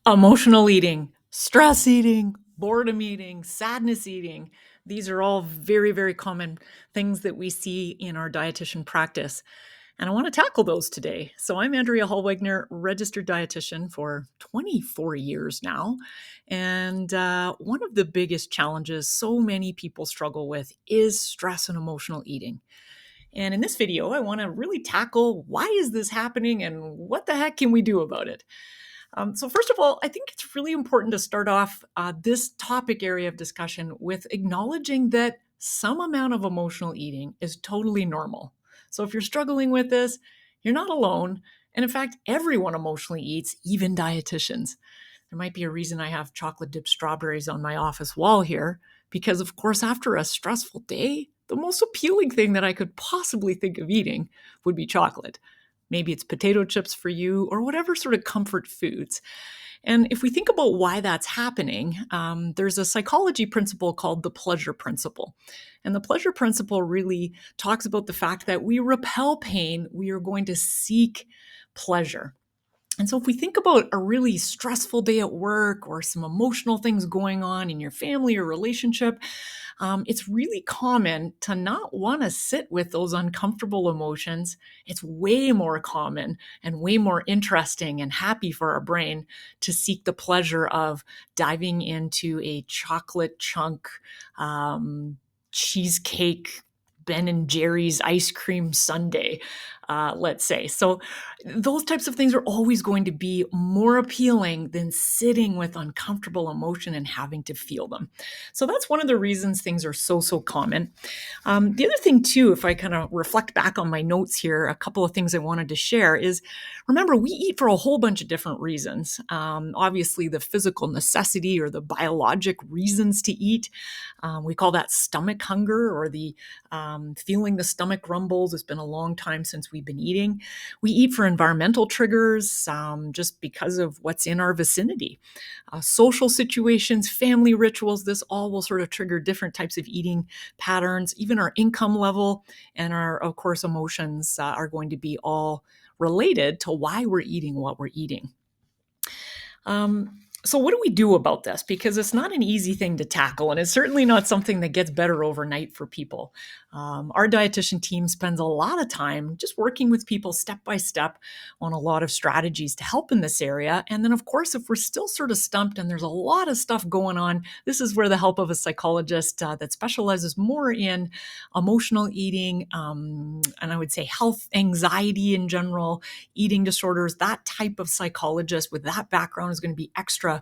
Emotional eating, stress eating, boredom eating, sadness eating. These are all very, very common things that we see in our dietitian practice. And I want to tackle those today. So I'm Andrea Holwegner, registered dietitian for 24 years now. And one of the biggest challenges so many people struggle with is stress and emotional eating. And in this video, I want to really tackle why is this happening and what the heck can we do about it? So first of all, I think it's really important to start off this topic area of discussion with acknowledging that some amount of emotional eating is totally normal. So if you're struggling with this, you're not alone. And in fact, everyone emotionally eats, even dietitians. There might be a reason I have chocolate dipped strawberries on my office wall here, because of course, after a stressful day, the most appealing thing that I could possibly think of eating would be chocolate. Maybe it's potato chips for you or whatever sort of comfort foods. And if we think about why that's happening, there's a psychology principle called the pleasure principle. And the pleasure principle really talks about the fact that we repel pain, we are going to seek pleasure. And so, if we think about a really stressful day at work or some emotional things going on in your family or relationship, it's really common to not want to sit with those uncomfortable emotions. It's way more common and way more interesting and happy for our brain to seek the pleasure of diving into a chocolate chunk cheesecake Ben and Jerry's ice cream sundae, let's say. So those types of things are always going to be more appealing than sitting with uncomfortable emotion and having to feel them. So that's one of the reasons things are so common. The other thing too, if I kind of reflect back on my notes here, a couple of things I wanted to share is, remember, we eat for a whole bunch of different reasons. Obviously, the physical necessity or the biologic reasons to eat. We call that stomach hunger or the feeling the stomach rumbles. It's been a long time since we've been eating. We eat for environmental triggers just because of what's in our vicinity. Social situations, family rituals, this all will sort of trigger different types of eating patterns. Even our income level and our, of course, emotions are going to be all related to why we're eating what we're eating. So what do we do about this? Because it's not an easy thing to tackle, and it's certainly not something that gets better overnight for people. Our dietitian team spends a lot of time just working with people step by step on a lot of strategies to help in this area. And then, of course, if we're still sort of stumped and there's a lot of stuff going on, this is where the help of a psychologist that specializes more in emotional eating, and I would say health, anxiety in general, eating disorders, that type of psychologist with that background is going to be extra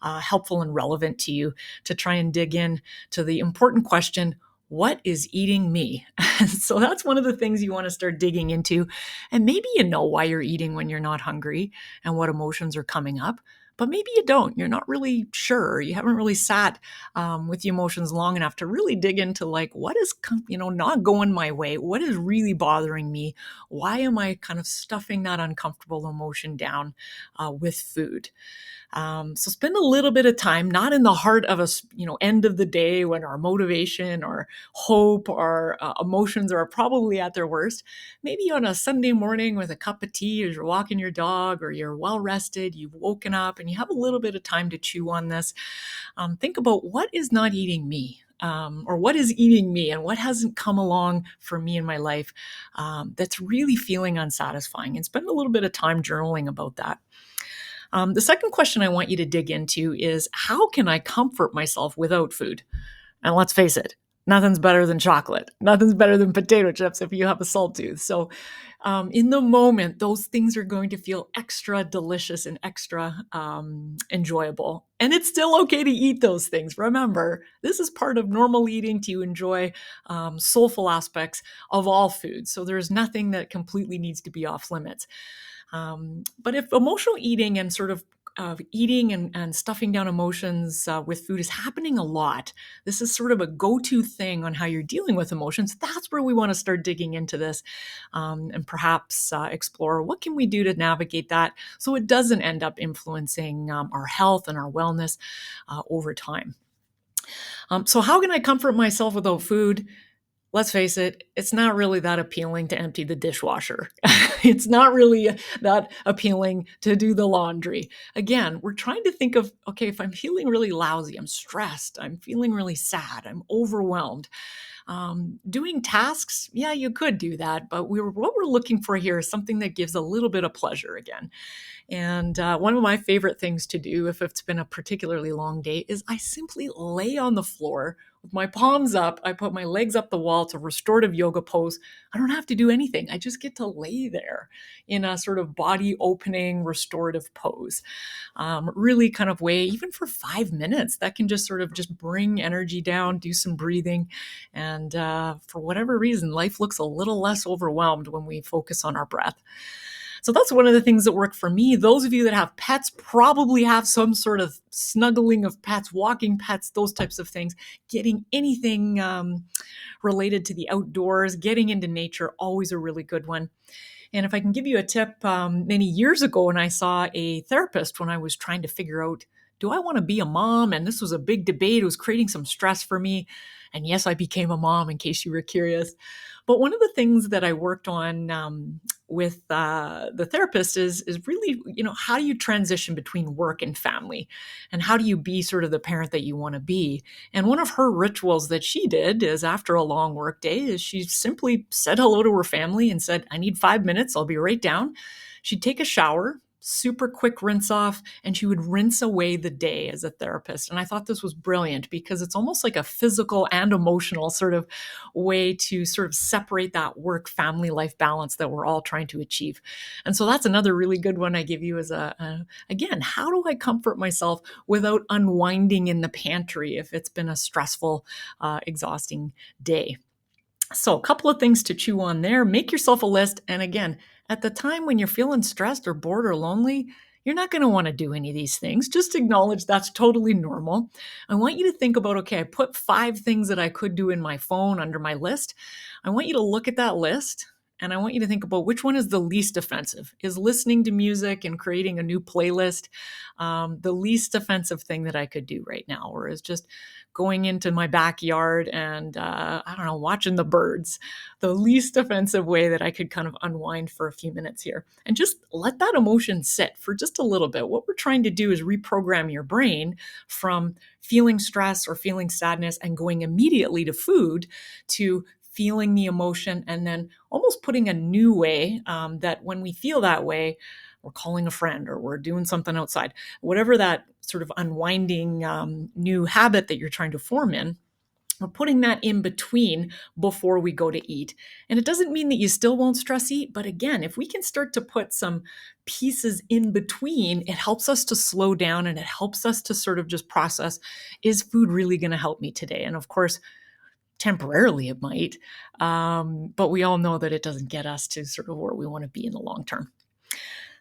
helpful and relevant to you to try and dig in to the important question, what is eating me? So that's one of the things you want to start digging into. And maybe you know why you're eating when you're not hungry and what emotions are coming up. But maybe you don't. You're not really sure. You haven't really sat with the emotions long enough to really dig into like what is not going my way. What is really bothering me? Why am I kind of stuffing that uncomfortable emotion down with food? So spend a little bit of time, not in the heart of a end of the day when our motivation or hope or emotions are probably at their worst. Maybe on a Sunday morning with a cup of tea as you're walking your dog or you're well rested, you've woken up and you have a little bit of time to chew on this. Think about what is not eating me. Or what is eating me and what hasn't come along for me in my life that's really feeling unsatisfying, and spend a little bit of time journaling about that. The second question I want you to dig into is, how can I comfort myself without food? And let's face it, nothing's better than chocolate. Nothing's better than potato chips if you have a salt tooth. So in the moment, those things are going to feel extra delicious and extra enjoyable. And it's still okay to eat those things. Remember, this is part of normal eating, to enjoy soulful aspects of all foods. So there's nothing that completely needs to be off limits. But if emotional eating and sort of eating and stuffing down emotions with food is happening a lot, this is sort of a go-to thing on how you're dealing with emotions. That's where we want to start digging into this and perhaps explore what can we do to navigate that so it doesn't end up influencing our health and our wellness over time. So how can I comfort myself without food? Let's face it, it's not really that appealing to empty the dishwasher. It's not really that appealing to do the laundry. Again, we're trying to think of, okay, if I'm feeling really lousy, I'm stressed, I'm feeling really sad, I'm overwhelmed. Doing tasks, yeah, you could do that, but what we're looking for here is something that gives a little bit of pleasure again. And one of my favorite things to do if it's been a particularly long day is I simply lay on the floor with my palms up. I put my legs up the wall. It's a restorative yoga pose. I don't have to do anything. I just get to lay there in a sort of body opening restorative pose. Really kind of way, even for 5 minutes, that can just sort of just bring energy down, do some breathing. And for whatever reason, life looks a little less overwhelmed when we focus on our breath. So that's one of the things that work for me. Those of you that have pets probably have some sort of snuggling of pets, walking pets, those types of things. Getting anything related to the outdoors, getting into nature, always a really good one. And if I can give you a tip, many years ago when I saw a therapist when I was trying to figure out, do I want to be a mom? And this was a big debate. It was creating some stress for me. And yes, I became a mom, in case you were curious. But one of the things that I worked on with the therapist is really, how do you transition between work and family? And how do you be sort of the parent that you want to be? And one of her rituals that she did is after a long work day is she simply said hello to her family and said, I need 5 minutes. I'll be right down. She'd take a shower, super quick rinse off, and she would rinse away the day as a therapist. And I thought this was brilliant because it's almost like a physical and emotional sort of way to sort of separate that work family life balance that we're all trying to achieve. And so that's another really good one I give you as again, how do I comfort myself without unwinding in the pantry if it's been a stressful, exhausting day? So, a couple of things to chew on there. Make yourself a list. And again, at the time when you're feeling stressed or bored or lonely, you're not going to want to do any of these things. Just acknowledge that's totally normal. I want you to think about, okay, I put 5 things that I could do in my phone under my list. I want you to look at that list and I want you to think about which one is the least offensive. Is listening to music and creating a new playlist the least offensive thing that I could do right now? Or is just going into my backyard and, I don't know, watching the birds, the least offensive way that I could kind of unwind for a few minutes here? And just let that emotion sit for just a little bit. What we're trying to do is reprogram your brain from feeling stress or feeling sadness and going immediately to food to feeling the emotion and then almost putting a new way that when we feel that way, we're calling a friend or we're doing something outside, whatever that sort of unwinding new habit that you're trying to form in. We're putting that in between before we go to eat. And it doesn't mean that you still won't stress eat. But again, if we can start to put some pieces in between, it helps us to slow down and it helps us to sort of just process, is food really going to help me today? And of course, temporarily it might, but we all know that it doesn't get us to sort of where we want to be in the long term.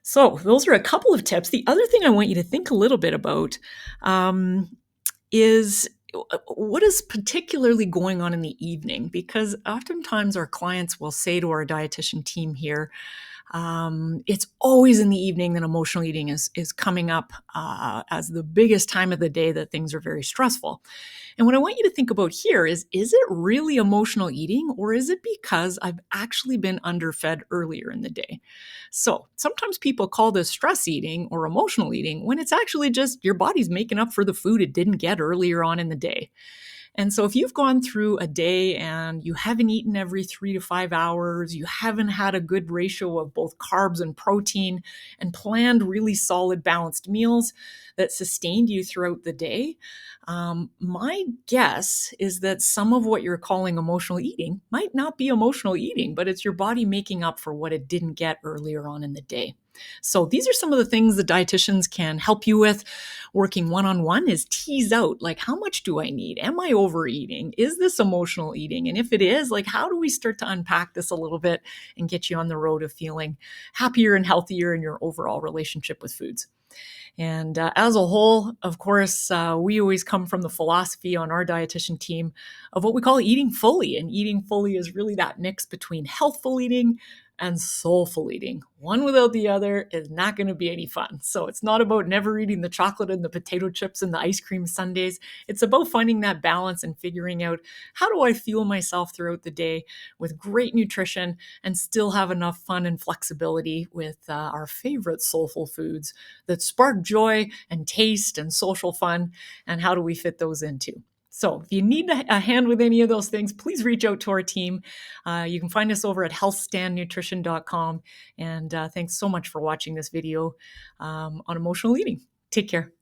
So those are a couple of tips. The other thing I want you to think a little bit about is what is particularly going on in the evening, because oftentimes our clients will say to our dietitian team here, it's always in the evening that emotional eating is coming up as the biggest time of the day that things are very stressful. And what I want you to think about here is it really emotional eating, or is it because I've actually been underfed earlier in the day? So sometimes people call this stress eating or emotional eating when it's actually just your body's making up for the food it didn't get earlier on in the day. And so if you've gone through a day and you haven't eaten every 3 to 5 hours, you haven't had a good ratio of both carbs and protein and planned really solid balanced meals that sustained you throughout the day, my guess is that some of what you're calling emotional eating might not be emotional eating, but it's your body making up for what it didn't get earlier on in the day. So these are some of the things the dietitians can help you with working one-on-one, is tease out, like, how much do I need? Am I overeating? Is this emotional eating? And if it is, like, how do we start to unpack this a little bit and get you on the road of feeling happier and healthier in your overall relationship with foods? And as a whole, of course, we always come from the philosophy on our dietitian team of what we call eating fully. And eating fully is really that mix between healthful eating and soulful eating. One without the other is not going to be any fun. So it's not about never eating the chocolate and the potato chips and the ice cream sundaes. It's about finding that balance and figuring out, how do I fuel myself throughout the day with great nutrition and still have enough fun and flexibility with our favorite soulful foods that spark joy and taste and social fun, and how do we fit those into? So if you need a hand with any of those things, please reach out to our team. You can find us over at healthstandnutrition.com. And thanks so much for watching this video on emotional eating. Take care.